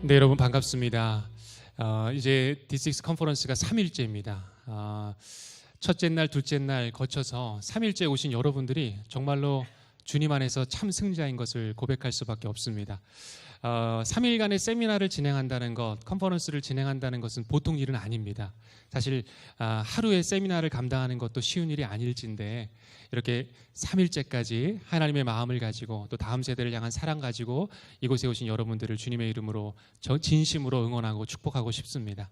네, 여러분 반갑습니다. 이제 D6 컨퍼런스가 3일째입니다. 첫째 날, 둘째 날 거쳐서 3일째 오신 여러분들이 정말로 주님 안에서 참 승자인 것을 고백할 수밖에 없습니다. 3일간의 세미나를 진행한다는 것, 컨퍼런스를 진행한다는 것은 보통 일은 아닙니다. 사실 하루의 세미나를 감당하는 것도 쉬운 일이 아닐진데 이렇게 3일째까지 하나님의 마음을 가지고 또 다음 세대를 향한 사랑 가지고 이곳에 오신 여러분들을 주님의 이름으로 진심으로 응원하고 축복하고 싶습니다.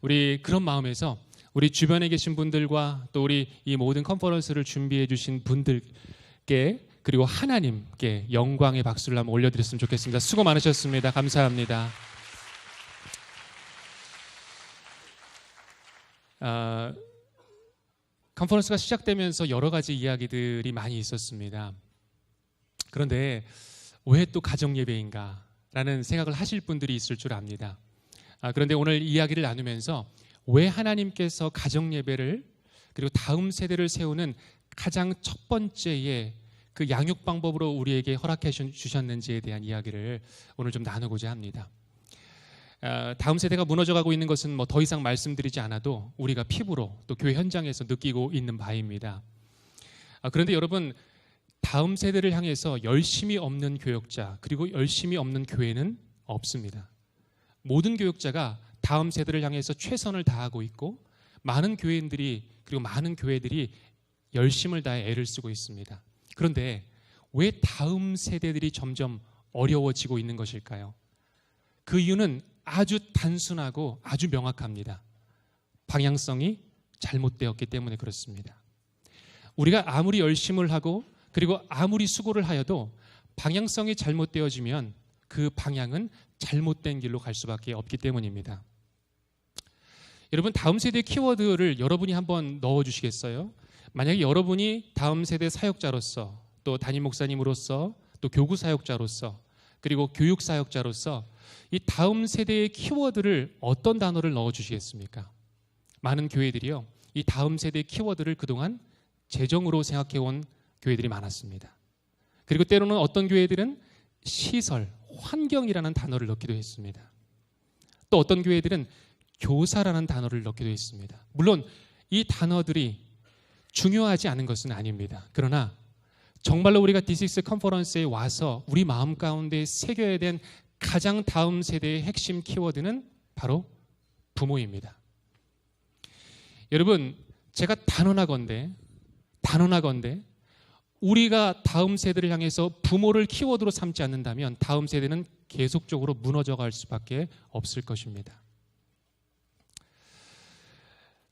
우리 그런 마음에서 우리 주변에 계신 분들과 또 우리 이 모든 컨퍼런스를 준비해 주신 분들께 그리고 하나님께 영광의 박수를 한번 올려드렸으면 좋겠습니다. 수고 많으셨습니다. 감사합니다. 컨퍼런스가 시작되면서 여러 가지 이야기들이 많이 있었습니다. 그런데 왜 또 가정예배인가 라는 생각을 하실 분들이 있을 줄 압니다. 그런데 오늘 이야기를 나누면서 왜 하나님께서 가정예배를 그리고 다음 세대를 세우는 가장 첫 번째의 그 양육 방법으로 우리에게 허락해 주셨는지에 대한 이야기를 오늘 좀 나누고자 합니다. 다음 세대가 무너져가고 있는 것은 뭐 더 이상 말씀드리지 않아도 우리가 피부로 또 교회 현장에서 느끼고 있는 바입니다. 그런데 여러분, 다음 세대를 향해서 열심이 없는 교역자 그리고 열심이 없는 교회는 없습니다. 모든 교역자가 다음 세대를 향해서 최선을 다하고 있고 많은 교회인들이 그리고 많은 교회들이 열심을 다해 애를 쓰고 있습니다. 그런데 왜 다음 세대들이 점점 어려워지고 있는 것일까요? 그 이유는 아주 단순하고 아주 명확합니다. 방향성이 잘못되었기 때문에 그렇습니다. 우리가 아무리 열심을 하고 그리고 아무리 수고를 하여도 방향성이 잘못되어지면 그 방향은 잘못된 길로 갈 수밖에 없기 때문입니다. 여러분, 다음 세대 키워드를 여러분이 한번 넣어주시겠어요? 만약에 여러분이 다음 세대 사역자로서 또 담임 목사님으로서 또 교구 사역자로서 그리고 교육 사역자로서 이 다음 세대의 키워드를 어떤 단어를 넣어주시겠습니까? 많은 교회들이요, 이 다음 세대의 키워드를 그동안 재정으로 생각해온 교회들이 많았습니다. 그리고 때로는 어떤 교회들은 시설, 환경이라는 단어를 넣기도 했습니다. 또 어떤 교회들은 교사라는 단어를 넣기도 했습니다. 물론 이 단어들이 중요하지 않은 것은 아닙니다. 그러나 정말로 우리가 D6 컨퍼런스에 와서 우리 마음 가운데 새겨야 된 가장 다음 세대의 핵심 키워드는 바로 부모입니다. 여러분, 제가 단언하건대 우리가 다음 세대를 향해서 부모를 키워드로 삼지 않는다면 다음 세대는 계속적으로 무너져갈 수밖에 없을 것입니다.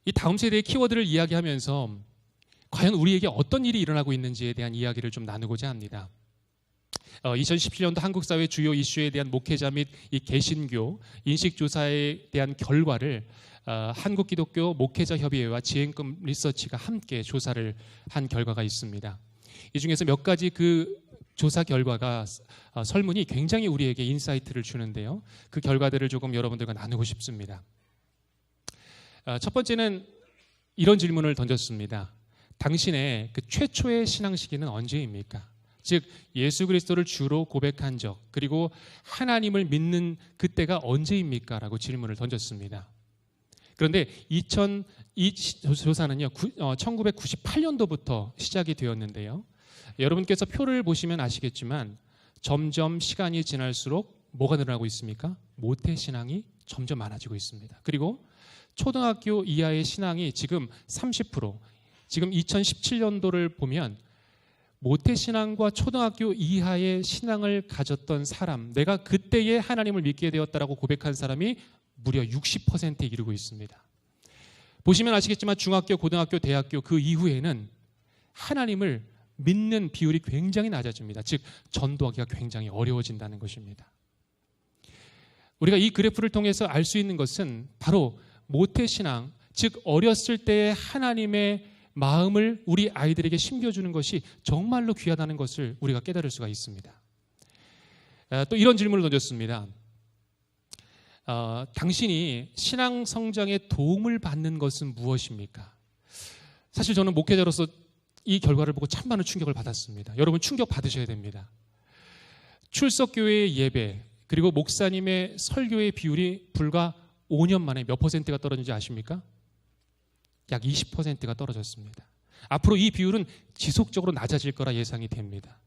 이 다음 세대의 키워드를 이야기하면서 과연 우리에게 어떤 일이 일어나고 있는지에 대한 이야기를 좀 나누고자 합니다. 2017년도 한국 사회 주요 이슈에 대한 목회자 및 이 개신교 인식조사에 대한 결과를 한국기독교 목회자협의회와 지행금 리서치가 함께 조사를 한 결과가 있습니다. 이 중에서 몇 가지 그 조사 결과가 설문이 굉장히 우리에게 인사이트를 주는데요. 그 결과들을 조금 여러분들과 나누고 싶습니다. 첫 번째는 이런 질문을 던졌습니다. 당신의 그 최초의 신앙 시기는 언제입니까? 즉 예수 그리스도를 주로 고백한 적 그리고 하나님을 믿는 그때가 언제입니까? 라고 질문을 던졌습니다. 그런데 이 조사는요 1998년도부터 시작이 되었는데요. 여러분께서 표를 보시면 아시겠지만 점점 시간이 지날수록 뭐가 늘어나고 있습니까? 모태신앙이 점점 많아지고 있습니다. 그리고 초등학교 이하의 신앙이 지금 30%, 지금 2017년도를 보면 모태신앙과 초등학교 이하의 신앙을 가졌던 사람, 내가 그때에 하나님을 믿게 되었다라고 고백한 사람이 무려 60%에 이르고 있습니다. 보시면 아시겠지만 중학교, 고등학교, 대학교 그 이후에는 하나님을 믿는 비율이 굉장히 낮아집니다. 즉 전도하기가 굉장히 어려워진다는 것입니다. 우리가 이 그래프를 통해서 알 수 있는 것은 바로 모태신앙, 즉 어렸을 때의 하나님의 마음을 우리 아이들에게 심겨주는 것이 정말로 귀하다는 것을 우리가 깨달을 수가 있습니다. 또 이런 질문을 던졌습니다. 당신이 신앙 성장에 도움을 받는 것은 무엇입니까? 사실 저는 목회자로서 이 결과를 보고 참 많은 충격을 받았습니다. 여러분 충격 받으셔야 됩니다. 출석교회의 예배, 그리고 목사님의 설교의 비율이 불과 5년 만에 몇 퍼센트가 떨어진지 아십니까? 약 20%가 떨어졌습니다. 앞으로 이 비율은 지속적으로 낮아질 거라 예상이 됩니다.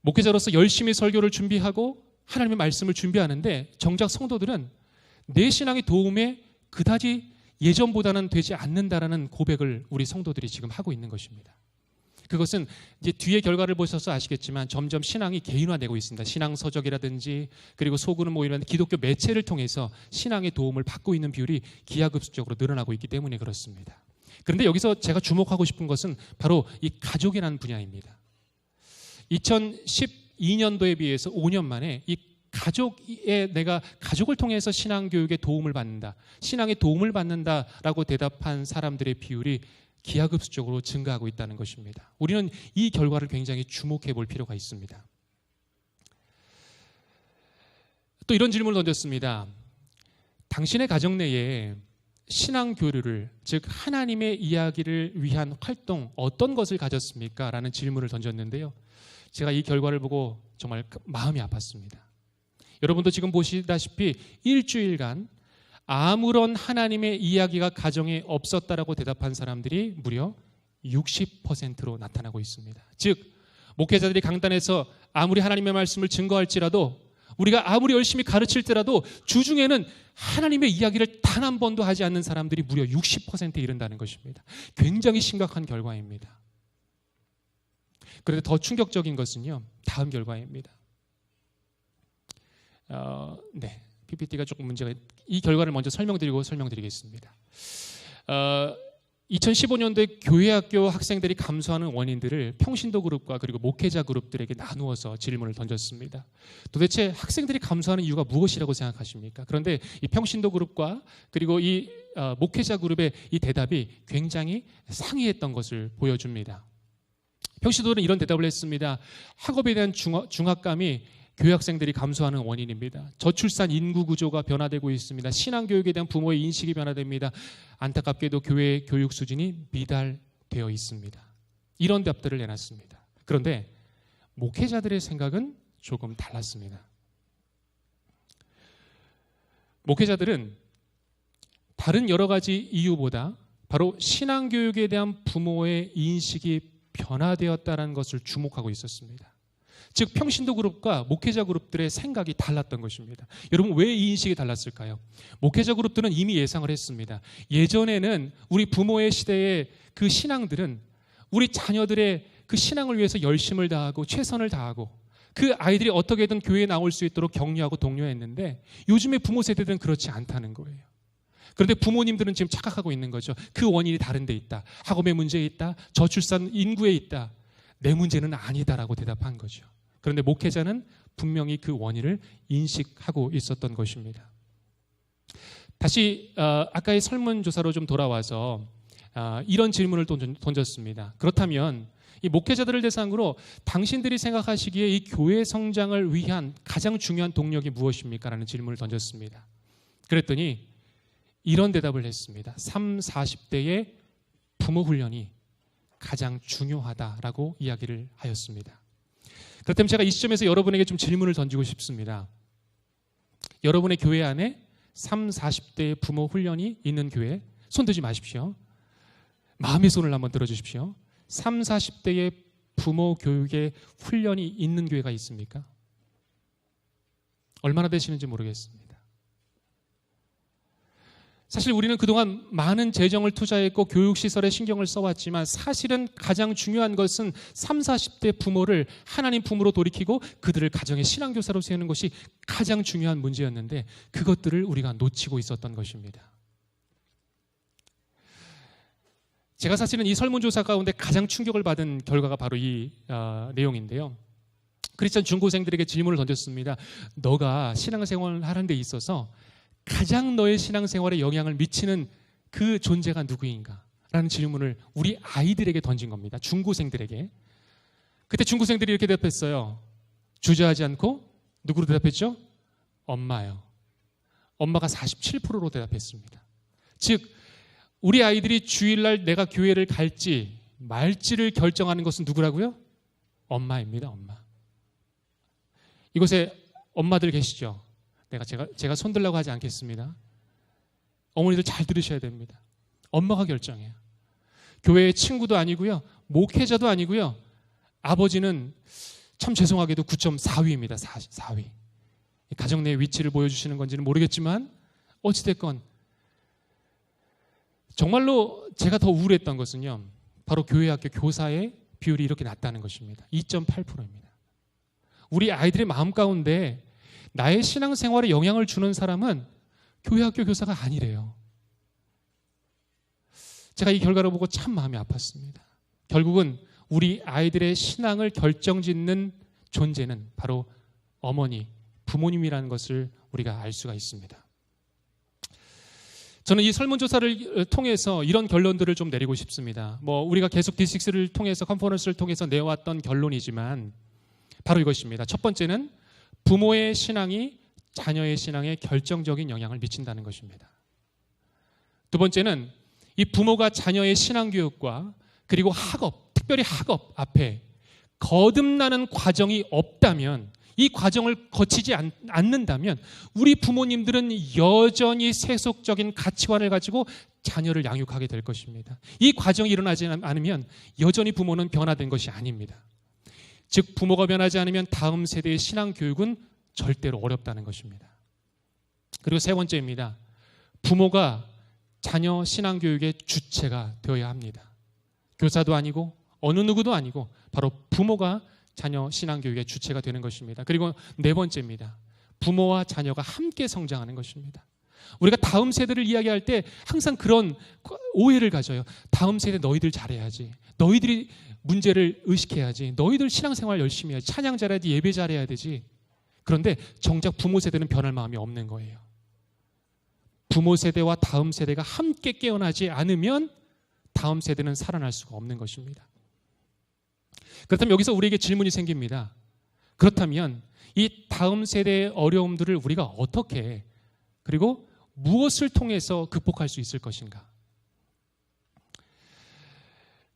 목회자로서 열심히 설교를 준비하고 하나님의 말씀을 준비하는데 정작 성도들은 내 신앙의 도움에 그다지 예전보다는 되지 않는다라는 고백을 우리 성도들이 지금 하고 있는 것입니다. 그것은 이제 뒤에 결과를 보셔서 아시겠지만 점점 신앙이 개인화되고 있습니다. 신앙 서적이라든지 그리고 소그룹 모임이라는 기독교 매체를 통해서 신앙의 도움을 받고 있는 비율이 기하급수적으로 늘어나고 있기 때문에 그렇습니다. 그런데 여기서 제가 주목하고 싶은 것은 바로 이 가족이라는 분야입니다. 2012년도에 비해서 5년 만에 이 내가 가족을 통해서 신앙 교육에 도움을 받는다, 신앙에 도움을 받는다라고 대답한 사람들의 비율이 기하급수적으로 증가하고 있다는 것입니다. 우리는 이 결과를 굉장히 주목해 볼 필요가 있습니다. 또 이런 질문을 던졌습니다. 당신의 가정 내에 신앙 교류를, 즉 하나님의 이야기를 위한 활동 어떤 것을 가졌습니까? 라는 질문을 던졌는데요. 제가 이 결과를 보고 정말 마음이 아팠습니다. 여러분도 지금 보시다시피 일주일간 아무런 하나님의 이야기가 가정에 없었다라고 대답한 사람들이 무려 60%로 나타나고 있습니다. 즉 목회자들이 강단에서 아무리 하나님의 말씀을 증거할지라도, 우리가 아무리 열심히 가르칠지라도 주중에는 하나님의 이야기를 단 한 번도 하지 않는 사람들이 무려 60%에 이른다는 것입니다. 굉장히 심각한 결과입니다. 그런데 더 충격적인 것은요, 다음 결과입니다. PPT가 조금 문제가, 이 결과를 먼저 설명드리겠습니다. 2015년도에 교회학교 학생들이 감소하는 원인들을 평신도 그룹과 그리고 목회자 그룹들에게 나누어서 질문을 던졌습니다. 도대체 학생들이 감소하는 이유가 무엇이라고 생각하십니까? 그런데 이 평신도 그룹과 그리고 이 목회자 그룹의 이 대답이 굉장히 상이했던 것을 보여줍니다. 평신도는 이런 대답을 했습니다. 학업에 대한 중압감이 교회 학생들이 감소하는 원인입니다. 저출산 인구 구조가 변화되고 있습니다. 신앙교육에 대한 부모의 인식이 변화됩니다. 안타깝게도 교회의 교육 수준이 미달되어 있습니다. 이런 답들을 내놨습니다. 그런데 목회자들의 생각은 조금 달랐습니다. 목회자들은 다른 여러 가지 이유보다 바로 신앙교육에 대한 부모의 인식이 변화되었다는 것을 주목하고 있었습니다. 즉 평신도 그룹과 목회자 그룹들의 생각이 달랐던 것입니다. 여러분, 왜 이 인식이 달랐을까요? 목회자 그룹들은 이미 예상을 했습니다. 예전에는 우리 부모의 시대의 그 신앙들은 우리 자녀들의 그 신앙을 위해서 열심을 다하고 최선을 다하고 그 아이들이 어떻게든 교회에 나올 수 있도록 격려하고 독려했는데 요즘의 부모 세대들은 그렇지 않다는 거예요. 그런데 부모님들은 지금 착각하고 있는 거죠. 그 원인이 다른 데 있다. 학업의 문제에 있다. 저출산 인구에 있다. 내 문제는 아니다라고 대답한 거죠. 그런데 목회자는 분명히 그 원인을 인식하고 있었던 것입니다. 다시 아까의 설문조사로 좀 돌아와서 이런 질문을 던졌습니다. 그렇다면 이 목회자들을 대상으로 당신들이 생각하시기에 이 교회 성장을 위한 가장 중요한 동력이 무엇입니까? 라는 질문을 던졌습니다. 그랬더니 이런 대답을 했습니다. 30, 40대의 부모 훈련이 가장 중요하다라고 이야기를 하였습니다. 그렇다면 제가 이 시점에서 여러분에게 좀 질문을 던지고 싶습니다. 여러분의 교회 안에 30, 40대의 부모 훈련이 있는 교회, 손 들지 마십시오. 마음의 손을 한번 들어주십시오. 30, 40대의 부모 교육의 훈련이 있는 교회가 있습니까? 얼마나 되시는지 모르겠습니다. 사실 우리는 그동안 많은 재정을 투자했고 교육시설에 신경을 써왔지만 사실은 가장 중요한 것은 30, 40대 부모를 하나님 품으로 돌이키고 그들을 가정의 신앙교사로 세우는 것이 가장 중요한 문제였는데 그것들을 우리가 놓치고 있었던 것입니다. 제가 사실은 이 설문조사 가운데 가장 충격을 받은 결과가 바로 이 내용인데요. 크리스천 중고생들에게 질문을 던졌습니다. 너가 신앙생활을 하는 데 있어서 가장 너의 신앙생활에 영향을 미치는 그 존재가 누구인가? 라는 질문을 우리 아이들에게 던진 겁니다. 중고생들에게. 그때 중고생들이 이렇게 대답했어요. 주저하지 않고 누구로 대답했죠? 엄마요. 엄마가 47%로 대답했습니다. 즉 우리 아이들이 주일날 내가 교회를 갈지 말지를 결정하는 것은 누구라고요? 엄마입니다. 엄마. 이곳에 엄마들 계시죠? 제가 손들라고 하지 않겠습니다. 어머니들 잘 들으셔야 됩니다. 엄마가 결정해요. 교회의 친구도 아니고요. 목회자도 아니고요. 아버지는 참 죄송하게도 9.4위입니다. 4위. 가정 내 위치를 보여주시는 건지는 모르겠지만 어찌됐건 정말로 제가 더 우울했던 것은요. 바로 교회 학교 교사의 비율이 이렇게 낮다는 것입니다. 2.8%입니다. 우리 아이들의 마음 가운데 나의 신앙생활에 영향을 주는 사람은 교회 학교 교사가 아니래요. 제가 이 결과를 보고 참 마음이 아팠습니다. 결국은 우리 아이들의 신앙을 결정짓는 존재는 바로 어머니, 부모님이라는 것을 우리가 알 수가 있습니다. 저는 이 설문조사를 통해서 이런 결론들을 좀 내리고 싶습니다. 우리가 계속 D6를 통해서 컨퍼런스를 통해서 내왔던 결론이지만 바로 이것입니다. 첫 번째는 부모의 신앙이 자녀의 신앙에 결정적인 영향을 미친다는 것입니다. 두 번째는 이 부모가 자녀의 신앙교육과 그리고 학업, 특별히 학업 앞에 거듭나는 과정이 없다면, 이 과정을 거치지 않는다면 우리 부모님들은 여전히 세속적인 가치관을 가지고 자녀를 양육하게 될 것입니다. 이 과정이 일어나지 않으면 여전히 부모는 변화된 것이 아닙니다. 즉 부모가 변하지 않으면 다음 세대의 신앙교육은 절대로 어렵다는 것입니다. 그리고 세 번째입니다. 부모가 자녀 신앙교육의 주체가 되어야 합니다. 교사도 아니고 어느 누구도 아니고 바로 부모가 자녀 신앙교육의 주체가 되는 것입니다. 그리고 네 번째입니다. 부모와 자녀가 함께 성장하는 것입니다. 우리가 다음 세대를 이야기할 때 항상 그런 오해를 가져요. 다음 세대 너희들 잘해야지. 너희들이 문제를 의식해야지. 너희들 신앙생활 열심히 해야지. 찬양 잘해야지. 예배 잘해야 되지. 그런데 정작 부모 세대는 변할 마음이 없는 거예요. 부모 세대와 다음 세대가 함께 깨어나지 않으면 다음 세대는 살아날 수가 없는 것입니다. 그렇다면 여기서 우리에게 질문이 생깁니다. 그렇다면 이 다음 세대의 어려움들을 우리가 어떻게 그리고 무엇을 통해서 극복할 수 있을 것인가?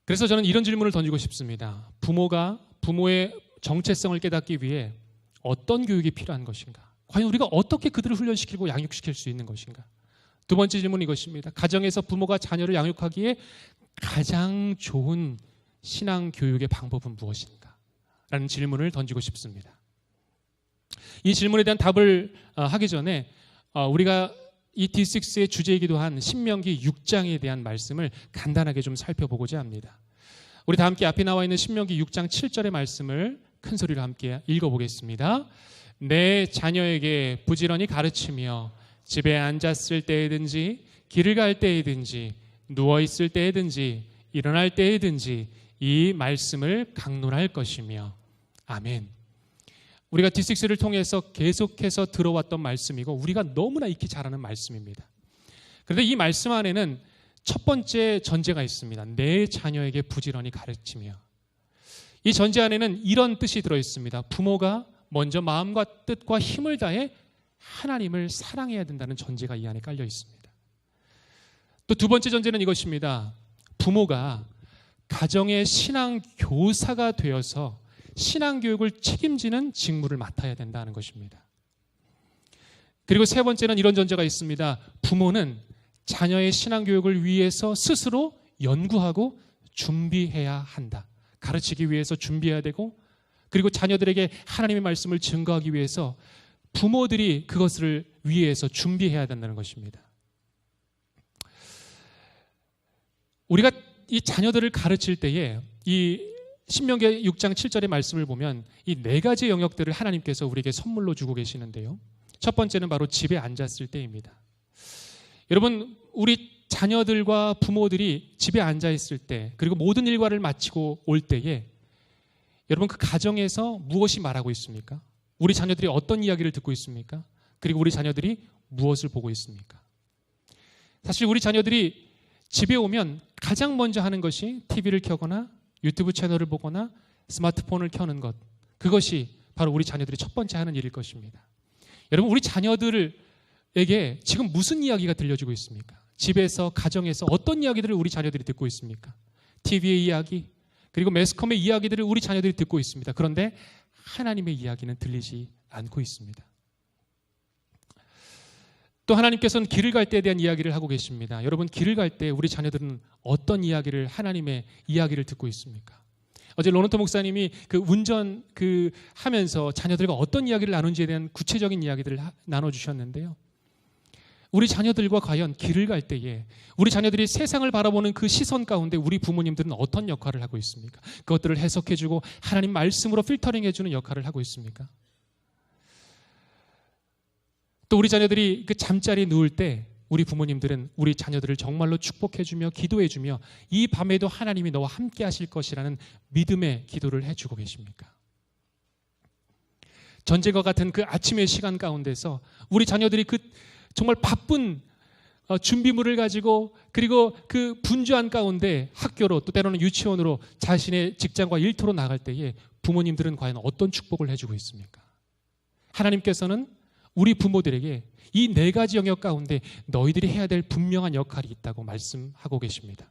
그래서 저는 이런 질문을 던지고 싶습니다. 부모가 부모의 정체성을 깨닫기 위해 어떤 교육이 필요한 것인가? 과연 우리가 어떻게 그들을 훈련시키고 양육시킬 수 있는 것인가? 두 번째 질문은 이것입니다. 가정에서 부모가 자녀를 양육하기에 가장 좋은 신앙 교육의 방법은 무엇인가? 라는 질문을 던지고 싶습니다. 이 질문에 대한 답을 하기 전에 우리가 이 D6의 주제이기도 한 신명기 6장에 대한 말씀을 간단하게 좀 살펴보고자 합니다. 우리 다 함께 앞에 나와 있는 신명기 6장 7절의 말씀을 큰 소리로 함께 읽어보겠습니다. 내 자녀에게 부지런히 가르치며 집에 앉았을 때에든지 길을 갈 때에든지 누워있을 때에든지 일어날 때에든지 이 말씀을 강론할 것이며 아멘. 우리가 D6를 통해서 계속해서 들어왔던 말씀이고 우리가 너무나 익히 잘 아는 말씀입니다. 그런데 이 말씀 안에는 첫 번째 전제가 있습니다. 내 자녀에게 부지런히 가르치며. 이 전제 안에는 이런 뜻이 들어있습니다. 부모가 먼저 마음과 뜻과 힘을 다해 하나님을 사랑해야 된다는 전제가 이 안에 깔려 있습니다. 또 두 번째 전제는 이것입니다. 부모가 가정의 신앙 교사가 되어서 신앙 교육을 책임지는 직무를 맡아야 된다는 것입니다. 그리고 세 번째는 이런 전제가 있습니다. 부모는 자녀의 신앙 교육을 위해서 스스로 연구하고 준비해야 한다. 가르치기 위해서 준비해야 되고 그리고 자녀들에게 하나님의 말씀을 증거하기 위해서 부모들이 그것을 위해서 준비해야 된다는 것입니다. 우리가 이 자녀들을 가르칠 때에 이 신명기 6장 7절의 말씀을 보면 이 네 가지 영역들을 하나님께서 우리에게 선물로 주고 계시는데요. 첫 번째는 바로 집에 앉았을 때입니다. 여러분, 우리 자녀들과 부모들이 집에 앉아 있을 때 그리고 모든 일과를 마치고 올 때에 여러분 그 가정에서 무엇이 말하고 있습니까? 우리 자녀들이 어떤 이야기를 듣고 있습니까? 그리고 우리 자녀들이 무엇을 보고 있습니까? 사실 우리 자녀들이 집에 오면 가장 먼저 하는 것이 TV를 켜거나 유튜브 채널을 보거나 스마트폰을 켜는 것, 그것이 바로 우리 자녀들이 첫 번째 하는 일일 것입니다. 여러분, 우리 자녀들에게 지금 무슨 이야기가 들려주고 있습니까? 집에서, 가정에서 어떤 이야기들을 우리 자녀들이 듣고 있습니까? TV의 이야기, 그리고 매스컴의 이야기들을 우리 자녀들이 듣고 있습니다. 그런데 하나님의 이야기는 들리지 않고 있습니다. 또 하나님께서는 길을 갈 때에 대한 이야기를 하고 계십니다. 여러분, 길을 갈 때 우리 자녀들은 어떤 이야기를, 하나님의 이야기를 듣고 있습니까? 어제 로너토 목사님이 운전 하면서 자녀들과 어떤 이야기를 나눈지에 대한 구체적인 이야기들을 나눠주셨는데요. 우리 자녀들과 과연 길을 갈 때에 우리 자녀들이 세상을 바라보는 그 시선 가운데 우리 부모님들은 어떤 역할을 하고 있습니까? 그것들을 해석해주고 하나님 말씀으로 필터링해주는 역할을 하고 있습니까? 또 우리 자녀들이 잠자리에 누울 때 우리 부모님들은 우리 자녀들을 정말로 축복해주며 기도해주며 이 밤에도 하나님이 너와 함께 하실 것이라는 믿음의 기도를 해주고 계십니까? 전쟁과 같은 아침의 시간 가운데서 우리 자녀들이 정말 바쁜 준비물을 가지고 그리고 분주한 가운데 학교로 또 때로는 유치원으로 자신의 직장과 일터로 나갈 때에 부모님들은 과연 어떤 축복을 해주고 있습니까? 하나님께서는 우리 부모들에게 이 4가지 영역 가운데 너희들이 해야 될 분명한 역할이 있다고 말씀하고 계십니다.